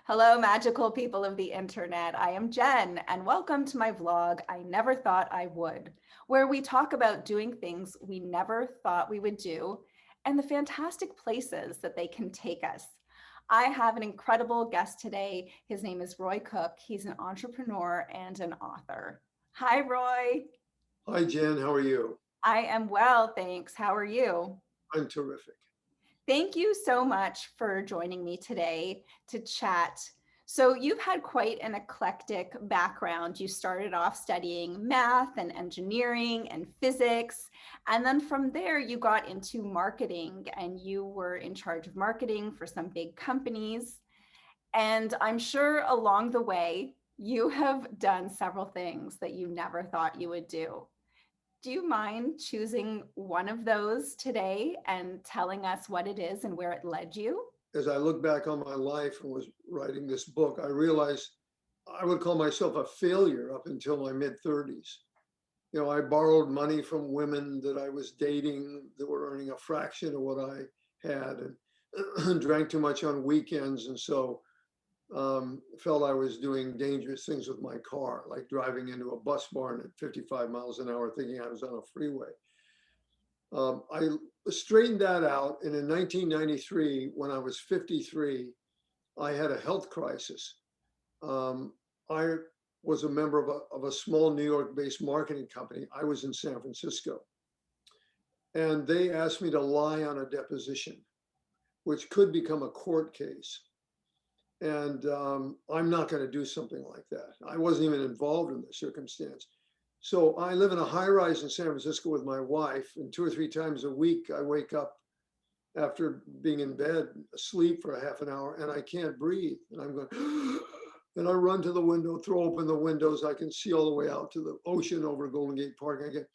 Hello, magical people of the internet. I am Jen, and welcome to my vlog, I Never Thought I Would, where we talk about doing things we never thought we would do and the fantastic places that they can take us. I have an incredible guest today. His name is Roy Cook. He's an entrepreneur and an author. Hi, Roy. Hi, Jen. How are you? I am well, thanks. How are you? I'm terrific. Thank you so much for joining me today to chat. So, you've had quite an eclectic background. You started off studying math and engineering and physics. And then from there, you got into marketing and you were in charge of marketing for some big companies. And I'm sure along the way, you have done several things that you never thought you would do. Do you mind choosing one of those today and telling us what it is and where it led you? As I look back on my life and was writing this book, I realized I would call myself a failure up until my mid 30s. I borrowed money from women that I was dating that were earning a fraction of what I had and drank too much on weekends. And so felt I was doing dangerous things with my car, like driving into a bus barn at 55 miles an hour, thinking I was on a freeway. I straightened that out. And in 1993, when I was 53, I had a health crisis. I was a member of a small New York based marketing company. I was in San Francisco. And they asked me to lie on a deposition, which could become a court case. And I'm not going to do something like that. I wasn't even involved in the circumstance. So I live in a high rise in San Francisco with my wife, and 2 or 3 times a week I wake up after being in bed, asleep for a half an hour, and I can't breathe. And I'm going, and I run to the window, throw open the windows. I can see all the way out to the ocean over Golden Gate Park. I get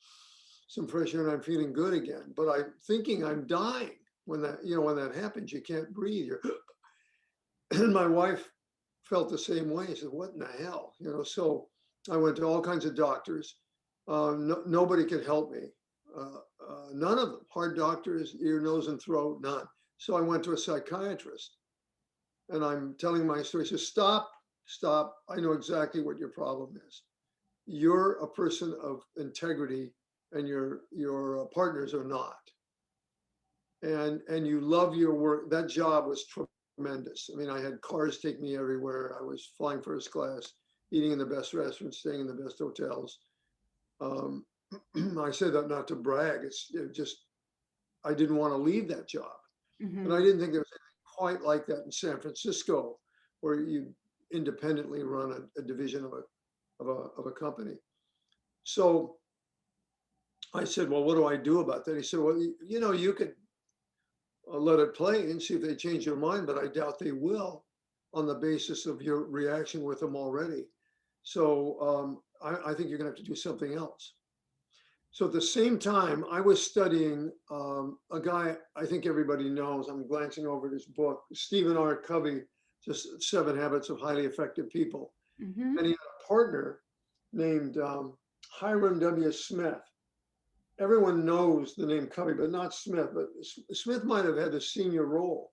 some fresh air and I'm feeling good again. But I'm thinking I'm dying when that happens. You can't breathe. And my wife felt the same way. She said, "What in the hell?" So I went to all kinds of doctors. Nobody could help me. None of them. Heart doctors, ear, nose, and throat, none. So I went to a psychiatrist, and I'm telling my story. She says, "Stop, stop. I know exactly what your problem is. You're a person of integrity, and your partners are not. And you love your work. That job was tremendous. I mean, I had cars take me everywhere. I was flying first class, eating in the best restaurants, staying in the best hotels. Um, I say that not to brag. It just, I didn't want to leave that job. And I Mhm. didn't think there was anything quite like that in San Francisco, where you independently run a division of a company. So I said, "Well, what do I do about that?" He said, "Well, you could let it play and see if they change their mind, but I doubt they will on the basis of your reaction with them already. So I think you're going to have to do something else." So at the same time, I was studying a guy I think everybody knows. I'm glancing over his book, Stephen R. Covey, just 7 Habits of Highly Effective People. And Mhm. he had a partner named Hiram W. Smith. Everyone knows the name Covey, but not Smith. But Smith might have had a senior role.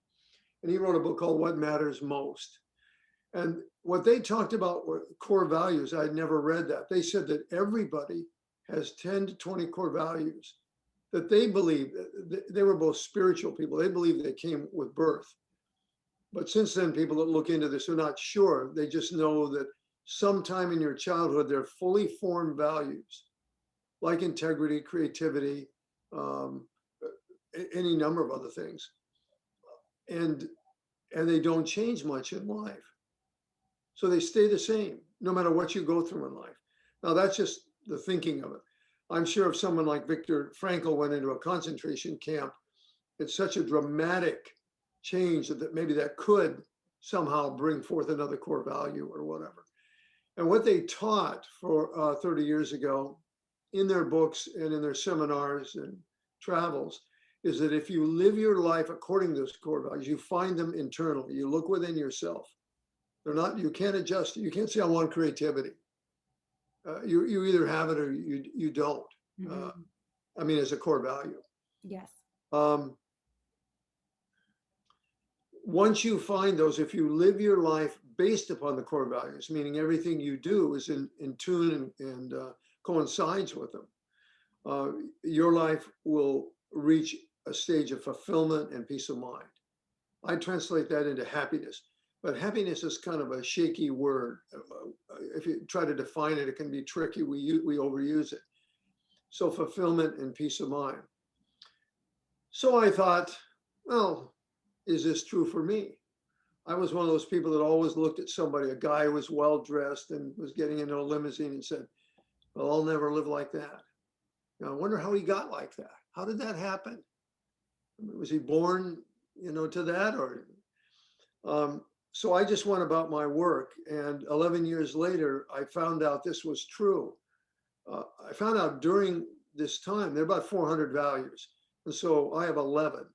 And he wrote a book called What Matters Most. And what they talked about were core values. I'd never read that. They said that everybody has 10 to 20 core values that they believe. They were both spiritual people. They believe they came with birth. But since then, people that look into this are not sure. They just know that sometime in your childhood, they're fully formed values like integrity, creativity, um, any number of other things. And they don't change much in life. So they stay the same no matter what you go through in life. Now, that's just the thinking of it. I'm sure if someone like Viktor Frankl went into a concentration camp, it's such a dramatic change that maybe that could somehow bring forth another core value or whatever. And what they taught for 30 years ago in their books and in their seminars and travels is that if you live your life according to those core values, you find them internally. You look within yourself. They're not, you can't adjust. You can't say, "I want creativity." You either have it or you don't. Uh, Mhm. I mean, as a core value. Yes. Um, Once you find those, if you live your life based upon the core values, meaning everything you do is in tune and coincides with them, your life will reach a stage of fulfillment and peace of mind. I translate that into happiness, but happiness is kind of a shaky word. If you try to define it, it can be tricky. We overuse it. So fulfillment and peace of mind. So I thought, well, is this true for me? I was one of those people that always looked at somebody, a guy who was well dressed and was getting into a limousine, and said, well, I'll never live like that. I wonder how he got like that. How did that happen? Was he born, to that? Or so I just went about my work. And 11 years later, I found out this was true. I found out during this time, there are about 400 values. And so I have 11.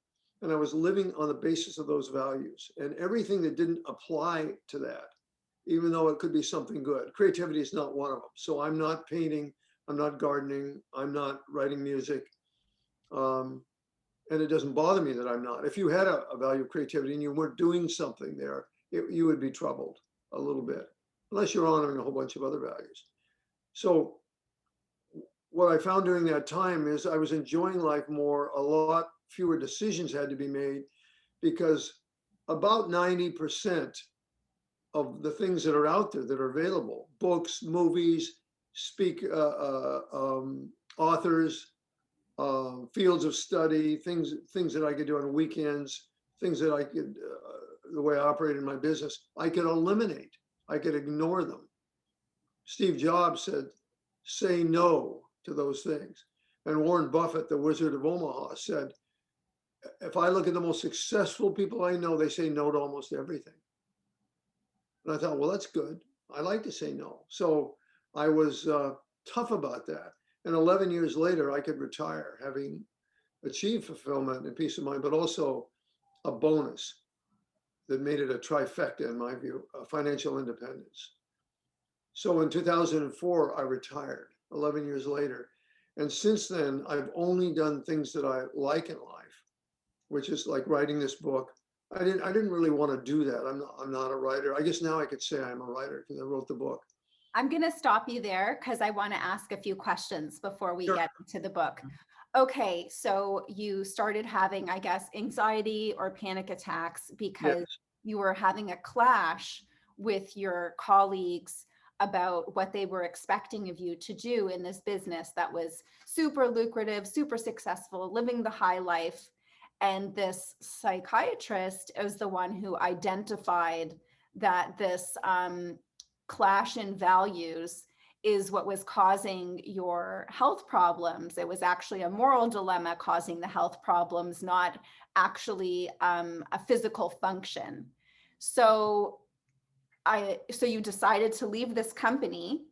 And I was living on the basis of those values. And everything that didn't apply to that, even though it could be something good, creativity is not one of them. So I'm not painting, I'm not gardening, I'm not writing music. And it doesn't bother me that I'm not. If you had a value of creativity and you weren't doing something there, you would be troubled a little bit, unless you're honoring a whole bunch of other values. So what I found during that time is I was enjoying life more. A lot fewer decisions had to be made, because about 90% of the things that are out there that are available, books, movies, authors, fields of study, things that I could do on weekends, things that I could, the way I operate in my business, I could eliminate. I could ignore them. Steve Jobs said, say no to those things. And Warren Buffett, the Wizard of Omaha, said, if I look at the most successful people I know, they say no to almost everything. And I thought, well, that's good. I like to say no. So I was tough about that. And 11 years later, I could retire, having achieved fulfillment and peace of mind, but also a bonus that made it a trifecta, in my view, financial independence. So in 2004, I retired 11 years later. And since then, I've only done things that I like in life, which is like writing this book. I didn't really want to do that. I'm not a writer. I guess now I could say I'm a writer because I wrote the book. I'm going to stop you there because I want to ask a few questions before we Sure. get into the book. Okay, so you started having, I guess, anxiety or panic attacks because Yes. you were having a clash with your colleagues about what they were expecting of you to do in this business that was super lucrative, super successful, living the high life. And this psychiatrist is the one who identified that this clash in values is what was causing your health problems. It was actually a moral dilemma causing the health problems, not actually a physical function. So you decided to leave this company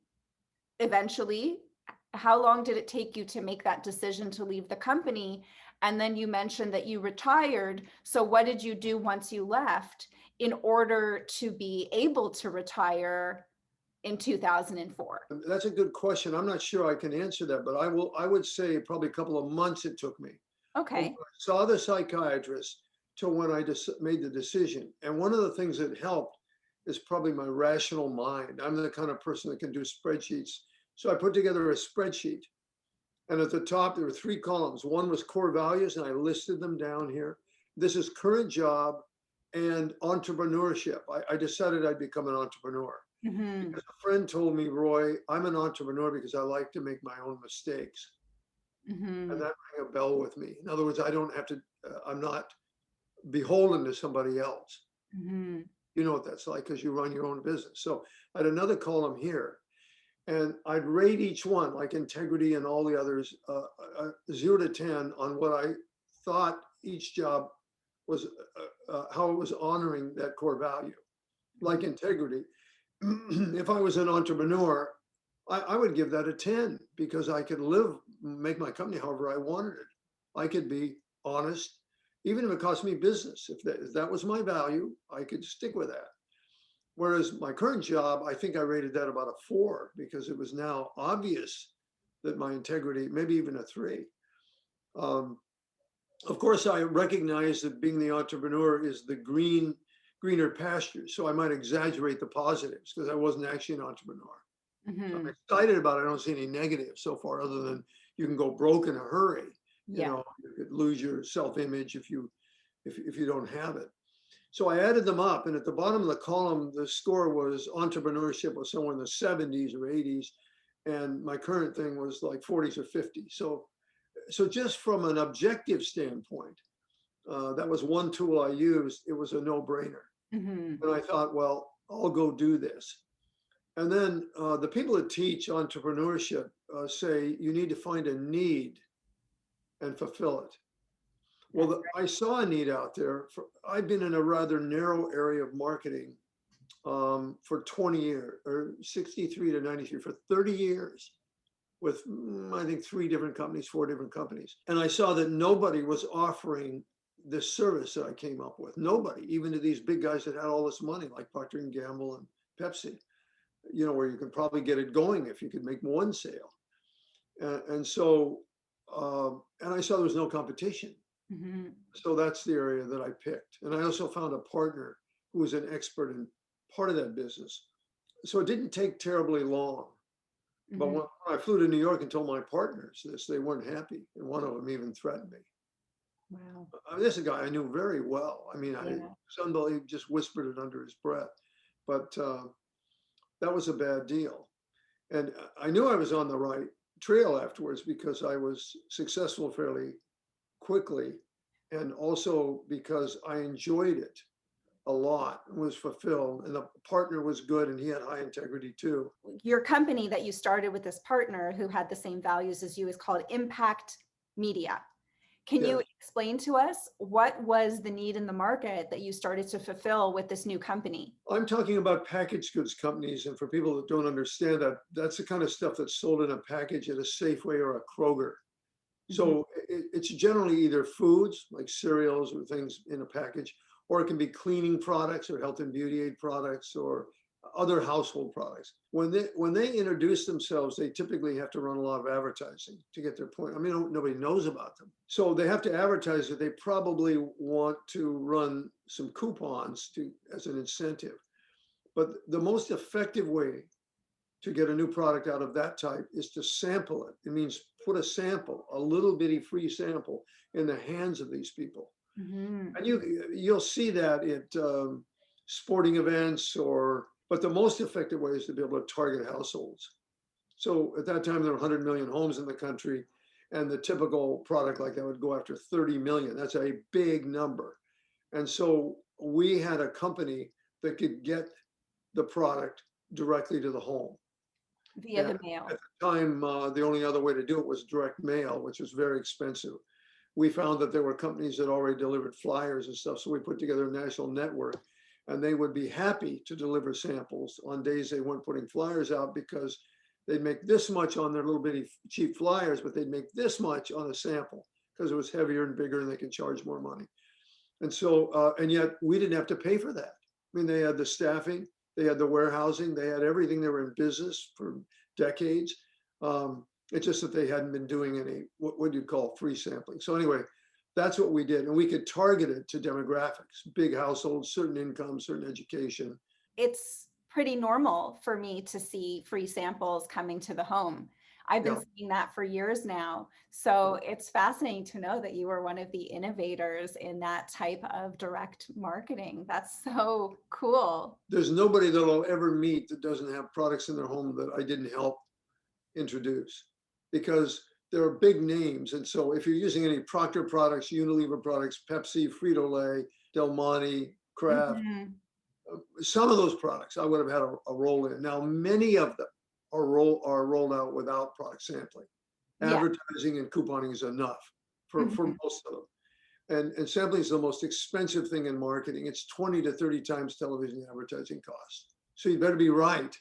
eventually. How long did it take you to make that decision to leave the company? And then you mentioned that you retired. So what did you do once you left in order to be able to retire in 2004? That's a good question. I'm not sure I can answer that, but I would say probably a couple of months it took me. Okay. When I saw the psychiatrist to when I just made the decision. And one of the things that helped is probably my rational mind. I'm the kind of person that can do spreadsheets. So I put together a spreadsheet. And at the top, there were 3 columns. One was core values, and I listed them down here. This is current job and entrepreneurship. I decided I'd become an entrepreneur. Mm-hmm. Because a friend told me, Roy, I'm an entrepreneur because I like to make my own mistakes. Mm-hmm. And that rang a bell with me. In other words, I don't have to, I'm not beholden to somebody else. Mm-hmm. You know what that's like because you run your own business. So I had another column here, and I'd rate each one, like integrity and all the others, 0 to 10 on what I thought each job was, how it was honoring that core value. Like integrity, if I was an entrepreneur, I would give that a 10 because I could make my company however I wanted it. I could be honest, even if it cost me business. If that was my value, I could stick with that. Whereas my current job, I think I rated that about a 4 because it was now obvious that my integrity, maybe even a 3. Of course, I recognize that being the entrepreneur is the green greener pastures. So I might exaggerate the positives because I wasn't actually an entrepreneur. I'm Hmm. excited about it. I don't see any negatives so far, other than you can go broke in a hurry. Yeah. You could lose your self-image if you don't have it. So I added them up, and at the bottom of the column, the score was entrepreneurship was somewhere in the 70s or 80s, and my current thing was like 40s or 50s. So just from an objective standpoint, that was one tool I used. It was a no-brainer, Hmm. and I thought, well, I'll go do this. And then the people that teach entrepreneurship say you need to find a need and fulfill it. Well, That's I saw a need out there. I've been in a rather narrow area of marketing for 20 years, or 63 to 93, for 30 years with, I think, three different companies, four different companies. And I saw that nobody was offering this service that I came up with. Nobody, even to these big guys that had all this money, like Procter and Gamble and Pepsi, where you could probably get it going if you could make one sale. And so, and I saw there was no competition. hmm So that's the area that I picked. And I also found a partner who was an expert in part of that business. So it didn't take terribly long. But hmm when I flew to New York and told my partners this, they weren't happy. And one of them even threatened me. Wow. I mean, this is a guy I knew very well. I mean, Yeah. somebody just whispered it under his breath. But that was a bad deal. And I knew I was on the right trail afterwards because I was successful fairly quickly. And also because I enjoyed it a lot and was fulfilled. And the partner was good and he had high integrity too. Your company that you started with this partner who had the same values as you is called Impact Media. Can Yeah. you explain to us what was the need in the market that you started to fulfill with this new company? I'm talking about packaged goods companies. And for people that don't understand that, that's the kind of stuff that's sold in a package at a Safeway or a Kroger. Mhm. So it's generally either foods like cereals or things in a package, or it can be cleaning products or health and beauty aid products or other household products. When they introduce themselves, they typically have to run a lot of advertising to get their point. I mean, nobody knows about them. So they have to advertise that they probably want to run some coupons as an incentive. But the most effective way to get a new product out of that type is to sample it. It means put a sample, a little bitty free sample in the hands of these people. Mhm. And you'll see that at sporting events but the most effective way is to be able to target households. So at that time, there were 100 million homes in the country, and the typical product like that would go after 30 million. That's a big number. And so we had a company that could get the product directly to the home. Via And the at mail. the time, the only other way to do it was direct mail, which was very expensive. We found that there were companies that already delivered flyers and stuff. So we put together a national network, and they would be happy to deliver samples on days they weren't putting flyers out because they'd make this much on their little bitty cheap flyers, but they'd make this much on a sample because it was heavier and bigger and they could charge more money. And so, and yet we didn't have to pay for that. I mean, they had the staffing, they had the warehousing, they had everything. They were in business for decades. It's just that they hadn't been doing any, what do you call free sampling. So anyway, that's what we did. And we could target it to demographics, big households, certain income, certain education. It's pretty normal for me to see free samples coming to the home. I've been Yeah. seeing that for years now. So it's fascinating to know that you were one of the innovators in that type of direct marketing. That's so cool. There's nobody that I'll ever meet that doesn't have products in their home that I didn't help introduce, because there are big names. And so if you're using any Procter products, Unilever products, Pepsi, Frito-Lay, Del Monte, Kraft, Mhm. some of those products I would have had a role in. Now, many of them are rolled out without product sampling. Yeah. Advertising and couponing is enough for Mhm. most of them. And sampling is the most expensive thing in marketing. It's 20 to 30 times television advertising costs. So you better be right.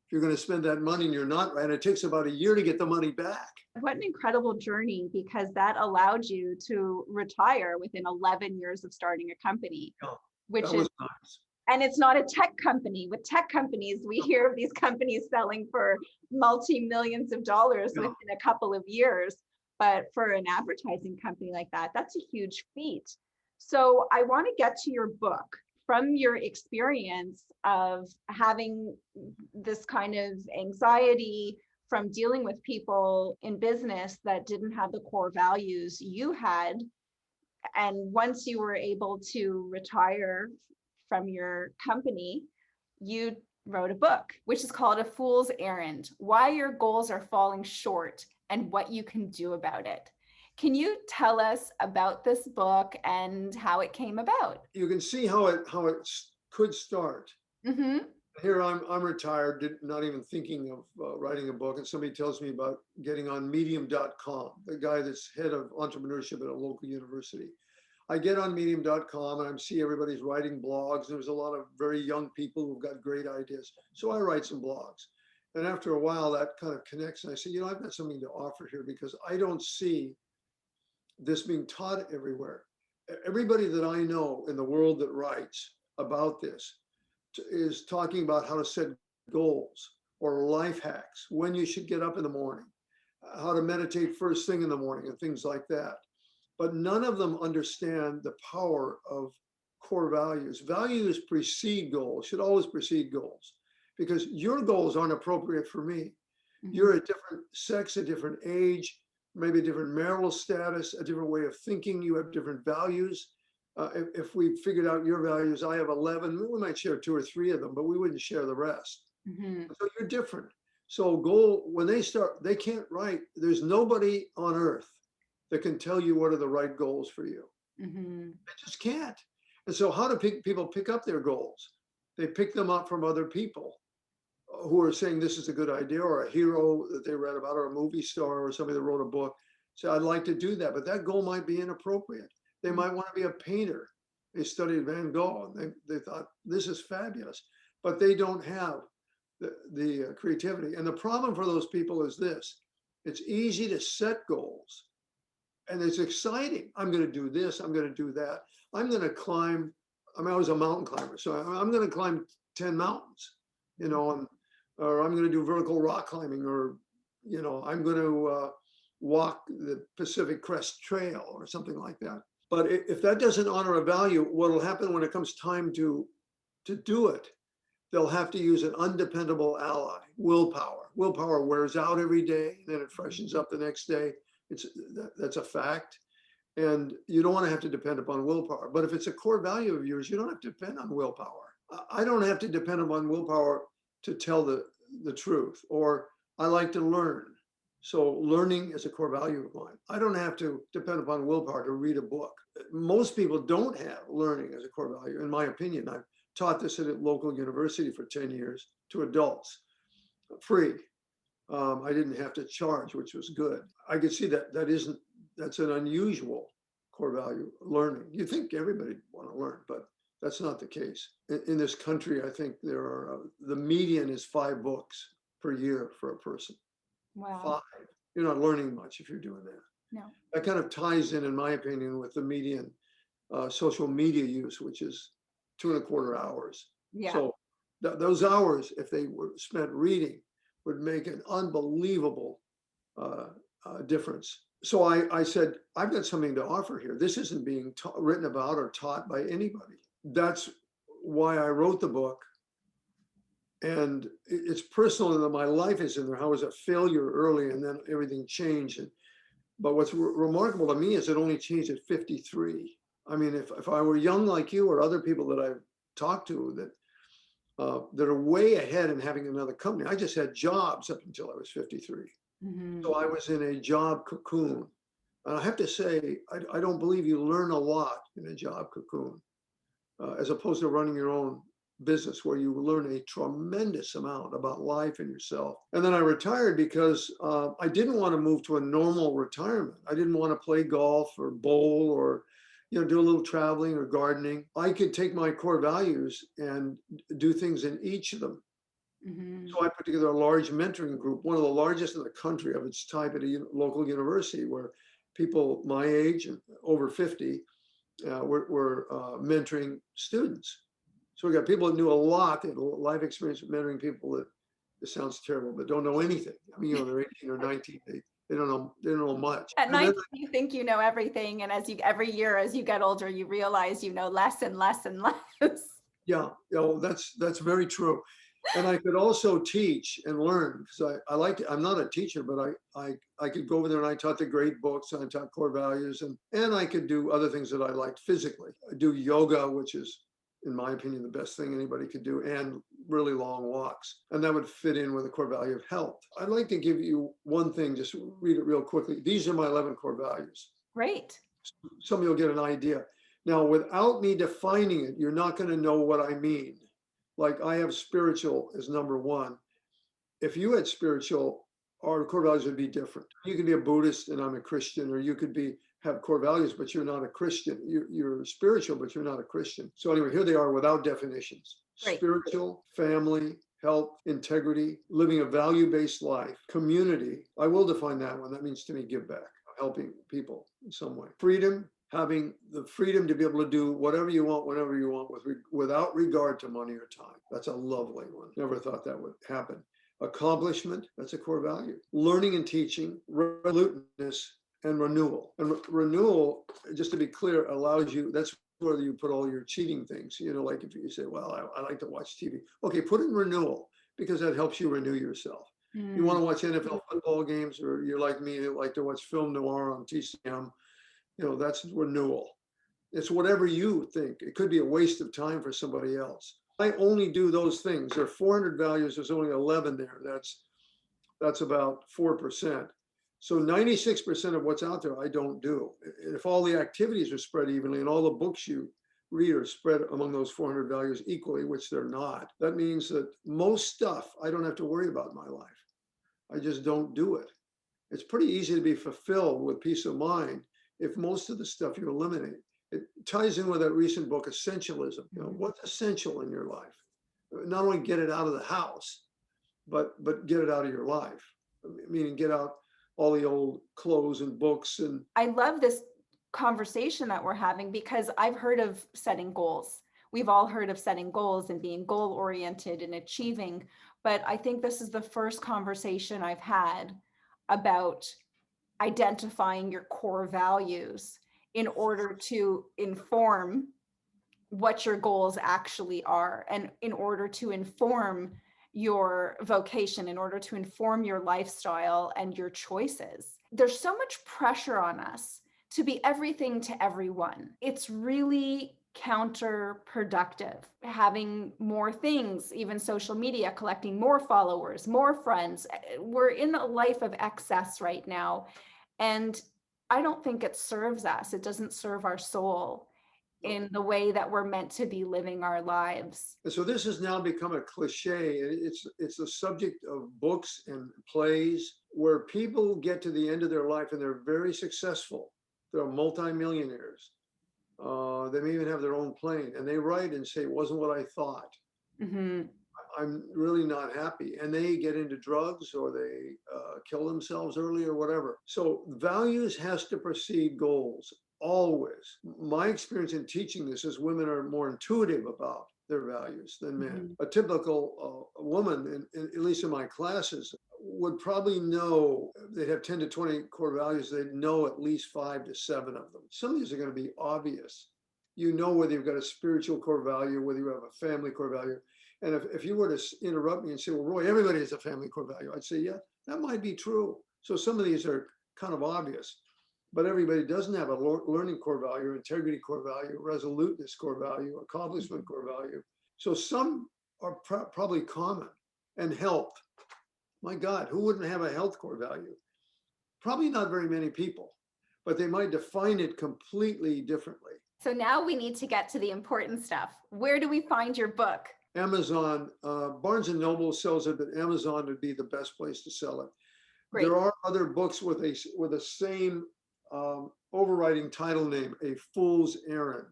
If you're going to spend that money and you're not right, it takes about a year to get the money back. What an incredible journey, because that allowed you to retire within 11 years of starting a company, Yeah, which that is, was nice. and it's not a tech company. With tech companies, we hear of these companies selling for multi-millions of dollars Yeah. within a couple of years. But for an advertising company like that, that's a huge feat. So I want to get to your book. from your experience of having this kind of anxiety from dealing with people in business that didn't have the core values you had, and once you were able to retire from your company, you wrote a book, which is called A Fool's Errand: Why Your Goals Are Falling Short and What You Can Do About It. Can you tell us about this book and how it came about? You can see how it could start. Mm-hmm. Here I'm retired, not even thinking of writing a book, and somebody tells me about getting on medium.com, the guy that's head of entrepreneurship at a local university. I get on medium.com and I see everybody's writing blogs. There's a lot of very young people who've got great ideas. So I write some blogs. And after a while, that kind of connects. And I say, I've got something to offer here, because I don't see this being taught everywhere. Everybody that I know in the world that writes about this is talking about how to set goals or life hacks, when you should get up in the morning, how to meditate first thing in the morning, and things like that. But none of them understand the power of core values. Values precede goals, should always precede goals, because your goals aren't appropriate for me. You're a different sex, a different age, maybe a different marital status, a different way of thinking. You have different values. If we figured out your values, I have 11, we might share 2 or 3 of them, but we wouldn't share the rest. So you're different. So when they start, they can't write. There's nobody on earth that can tell you what are the right goals for you. They just can't. And so how do people pick up their goals? They pick them up from other people who are saying this is a good idea, or a hero that they read about, or a movie star, or somebody that wrote a book. So I'd like to do that, but that goal might be inappropriate. They might want to be a painter. They studied Van Gogh and they thought this is fabulous, but they don't have the creativity. And the problem for those people is this: it's easy to set goals, and it's exciting. I'm going to do this. I'm going to do that. I'm going to climb. I was a mountain climber, so I'm going to climb 10 mountains, or I'm going to do vertical rock climbing, or, I'm going to walk the Pacific Crest Trail or something like that. But if that doesn't honor a value, what will happen when it comes time to do it, they'll have to use an undependable ally, willpower. Willpower wears out every day, then it freshens up the next day. That's a fact. And you don't want to have to depend upon willpower. But if it's a core value of yours, you don't have to depend on willpower. I don't have to depend upon willpower to tell the truth, or I like to learn. So learning is a core value of mine. I don't have to depend upon willpower to read a book. Most people don't have learning as a core value, in my opinion. I've taught this at a local university for 10 years to adults, free. I didn't have to charge, which was good. I could see that's an unusual core value, learning. You think everybody want to learn, but that's not the case. In this country, I think the median is 5 books per year for a person. Wow. 5. You're not learning much if you're doing that. No. That kind of ties in my opinion, with the median social media use, which is 2.25 hours. Yeah. So those hours, if they were spent reading, would make an unbelievable difference. So I said, I've got something to offer here. This isn't being written about or taught by anybody. That's why I wrote the book. And it's personal that my life is in there. I was a failure early, and then everything changed. But what's remarkable to me is it only changed at 53. I mean, if I were young like you or other people that I've talked to that are way ahead in having another company, I just had jobs up until I was 53. So I was in a job cocoon. And I have to say, I don't believe you learn a lot in a job cocoon, as opposed to running your own business, where you learn a tremendous amount about life and yourself. And then I retired because I didn't want to move to a normal retirement. I didn't want to play golf or bowl or do a little traveling or gardening. I could take my core values and do things in each of them. So I put together a large mentoring group, one of the largest in the country of its type, at a local university, where people my age and over 50 were mentoring students. So we got people that knew a lot, they had a life experience of mentoring people that, this sounds terrible, but don't know anything. I mean, they're 18 or 19, they don't know much. At 19, you think you know everything, and every year as you get older, you realize you know less and less and less. Yeah, yeah, well, that's very true. And I could also teach and learn because I like I'm not a teacher, but I could go over there and I taught the great books and I taught core values and I could do other things that I liked physically. I do yoga, which is, in my opinion, the best thing anybody could do, and really long walks. And that would fit in with the core value of health. I'd like to give you one thing, just read it real quickly. These are my 11 core values. Great. Some of you'll get an idea. Now, without me defining it, you're not going to know what I mean. Like I have spiritual as number one. If you had spiritual, our core values would be different. You could be a Buddhist and I'm a Christian, or you could be have core values, but you're not a Christian. You're spiritual, but you're not a Christian. So anyway, here they are without definitions. Great. Spiritual, family, health, integrity, living a value-based life, community. I will define that one. That means to me, give back, helping people in some way. Freedom, having the freedom to be able to do whatever you want, whenever you want, without regard to money or time. That's a lovely one. Never thought that would happen. Accomplishment, that's a core value. Learning and teaching, resoluteness, and renewal. And renewal, just to be clear, allows you, that's where you put all your cheating things. You know, like if you say, well, I like to watch TV. Okay, put in renewal because that helps you renew yourself. You want to watch NFL football games, or you're like me, you like to watch film noir on TCM, you know, that's renewal. It's whatever you think. It could be a waste of time for somebody else. I only do those things. There are 400 values. There's only 11 there. That's about 4%. So 96% of what's out there, I don't do. And if all the activities are spread evenly and all the books you read are spread among those 400 values equally, which they're not, that means that most stuff I don't have to worry about in my life. I just don't do it. It's pretty easy to be fulfilled with peace of mind if most of the stuff you eliminate. It ties in with that recent book, Essentialism. You know, what's essential in your life? Not only get it out of the house, but get it out of your life. Meaning get out all the old clothes and books and I love this conversation that we're having because I've heard of setting goals. We've all heard of setting goals and being goal oriented and achieving, but I think this is the first conversation I've had about identifying your core values in order to inform what your goals actually are, and in order to inform your vocation, in order to inform your lifestyle and your choices. There's so much pressure on us to be everything to everyone. It's really counterproductive. Having more things, even social media, collecting more followers, more friends. We're in a life of excess right now. And I don't think it serves us. It doesn't serve our soul in the way that we're meant to be living our lives. so this has now become a cliche. It's a subject of books and plays where people get to the end of their life and they're very successful. They're multimillionaires. They may even have their own plane, and they write and say, "It wasn't what I thought. Mm-hmm. I'm really not happy." And they get into drugs or they kill themselves early or whatever. So values has to precede goals. Always. My experience in teaching this is women are more intuitive about their values than men. Mm-hmm. A typical woman, at least in my classes, would probably know, they'd have 10 to 20 core values, they'd know at least 5 to 7 of them. Some of these are going to be obvious. You know whether you've got a spiritual core value, whether you have a family core value. And if you were to interrupt me and say, well, Roy, everybody has a family core value, I'd say, yeah, that might be true. So some of these are kind of obvious. But everybody doesn't have a learning core value, integrity core value, resoluteness core value, accomplishment core value. So some are probably common. And health. My God, who wouldn't have a health core value? Probably not very many people, but they might define it completely differently. So now we need to get to the important stuff. Where do we find your book? Amazon, Barnes and Noble sells it, but Amazon would be the best place to sell it. Great. There are other books with the same overriding title name, A Fool's Errand.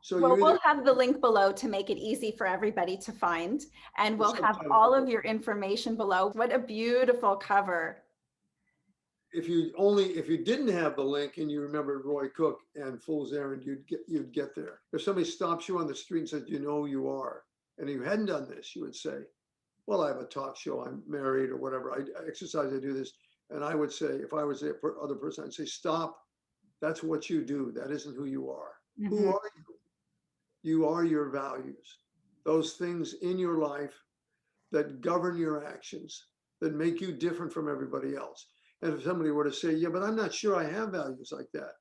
So well, we'll have the link below to make it easy for everybody to find, and we'll have all of your information below. What a beautiful cover. If you didn't have the link and you remember Roy Cook and Fool's Errand, you'd get there. If somebody stops you on the street and says, you know who you are, and you hadn't done this, you would say, well, I have a talk show, I'm married or whatever, I exercise, I do this. And I would say, if I was the other person, I'd say, stop. That's what you do. That isn't who you are. Mm-hmm. Who are you? You are your values. those things in your life that govern your actions, that make you different from everybody else. And if somebody were to say, yeah, but I'm not sure I have values like that.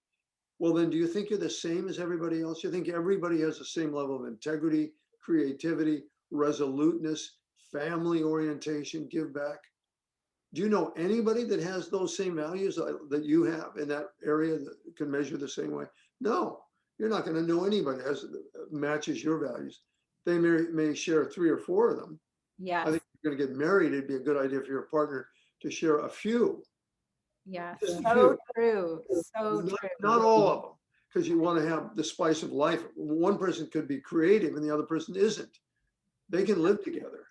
Well, then do you think you're the same as everybody else? You think everybody has the same level of integrity, creativity, resoluteness, family orientation, give back? Do you know anybody that has those same values that you have in that area that can measure the same way? No, you're not going to know anybody that has matches your values. They may share three or four of them. I Yes. think if you're going to get married, it'd be a good idea for your partner to share a few, Yes. just a So few, true. So not true. all of them, because you want to have the spice of life. One person could be creative and the other person isn't. They can live together,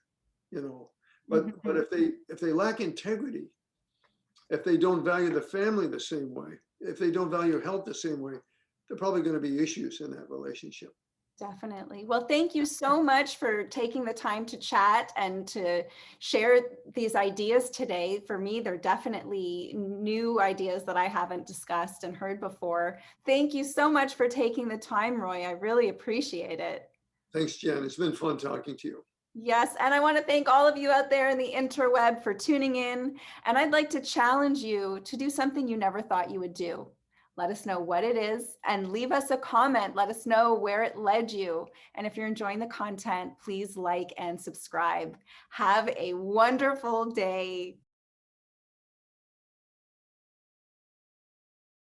you know. But Mhm. if they lack integrity, if they don't value the family the same way, if they don't value health the same way, there are probably going to be issues in that relationship. Definitely. Well, thank you so much for taking the time to chat and to share these ideas today. For me, they're definitely new ideas that I haven't discussed and heard before. Thank you so much for taking the time, Roy. I really appreciate it. Thanks, Jen. It's been fun talking to you. Yes, and I want to thank all of you out there in the interweb for tuning in. And I'd like to challenge you to do something you never thought you would do. Let us know what it is and leave us a comment. Let us know where it led you. And if you're enjoying the content, please like and subscribe. Have a wonderful day.